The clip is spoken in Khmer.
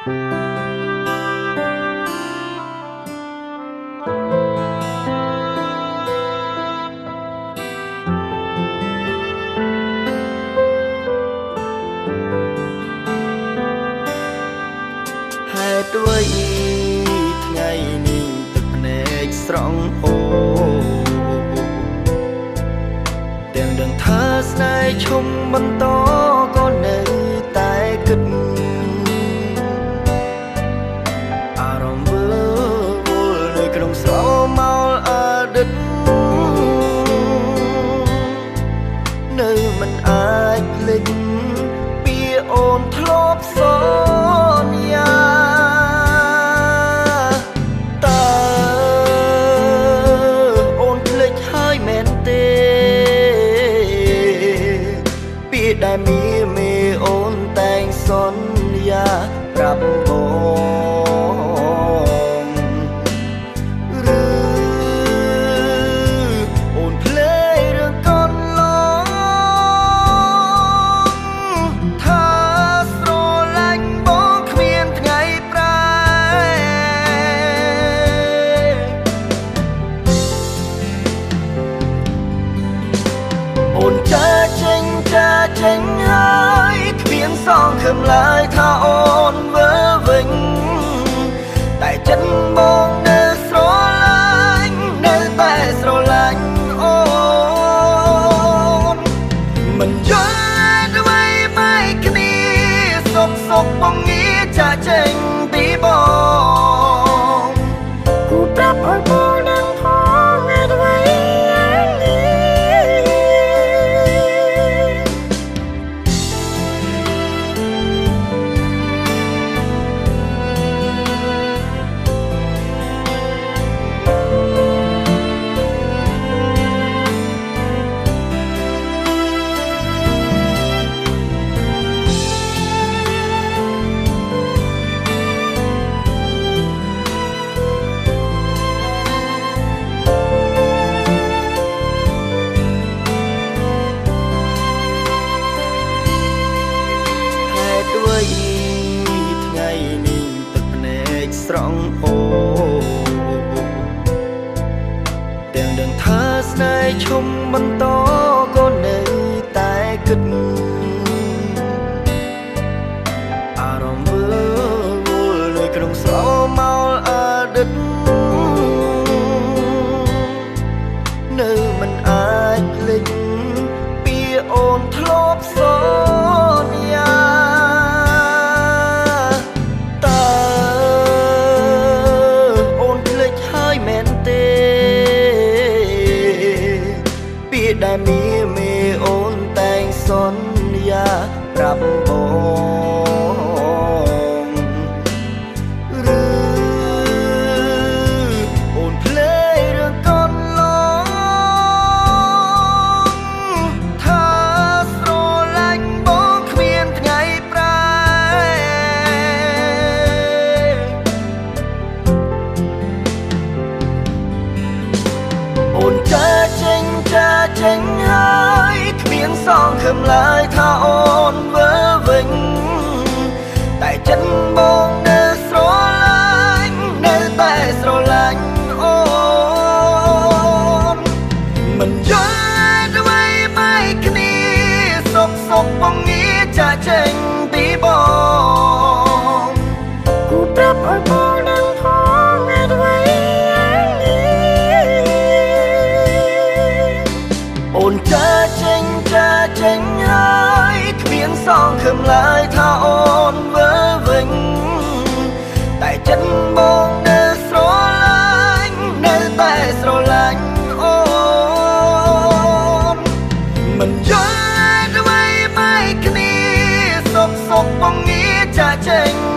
ហេតុអ្វីថ្ងៃនេះទឹកភ្នែកស្រង់ហូរទាំងដឹងថាស្នេហ៍ឈុំបន្តក៏នៅតែគិតអារម្មណ៍វិលវល់នៅក្នុងស្រមោលអតីតនៅមិនអាចភ្លេចពីអូនធ្លាប់សន្យាតើអូនភ្លេចហើយមែនទេពីដែលមេអូនតែងសន្យាប្រាប់បងឬអូនភ្លេចរឿងកូនឡងថាស្រឡាញ់បងគ្មានថ្ងៃប្រែអូនចាចេញហើយគ្មានសងខឹមឡើយថាអូនវិលវិញតែចិត្តបងនៅស្រឡាញ់នៅតែស្រឡាញ់អូនមិនយល់អ្វីបែកគ្នាសុខបងងារចាចេញពីបងគូប្រាប់ឲ្យបងនឹងផងអ្វីថ្ងៃនេះទឹកភ្នែកស្រង់ហូរទាំងដឹងថាស្នេហ៍ឈុំបន្តក៏នៅតែគិតអារម្មណ៍វិលវល់នៅក្នុងស្រមោលអតីតនៅមិនអាចភ្លេចពីអូនធ្លាប់សន្យាដែលមេអូនតែងសន្យាប្រាប់បងឬអូនភ្លេចរឿងកូនឡងថាស្រឡាញ់បងគ្មានថ្ងៃប្រែអូនចាចេញហើយគ្មានសងខឹមឡើយថាអូនវិលវិញតែចិត្តបងនៅស្រឡាញ់នៅតែស្រឡាញ់អូនមិនយល់អ្វីបែកគ្នាសុខបងងារចាចេញពីបងគូប្រាប់ឲ្យបងនឹងផងអ្វីអូនចាចេញហើយគ្មានសងខឹមឡើយថាអូនវិលវិញតែចិត្តបងនៅស្រឡាញ់នៅតែស្រឡាញ់អូនមិនយល់អ្វីបែកគ្នាសុខបងងារចាចេញ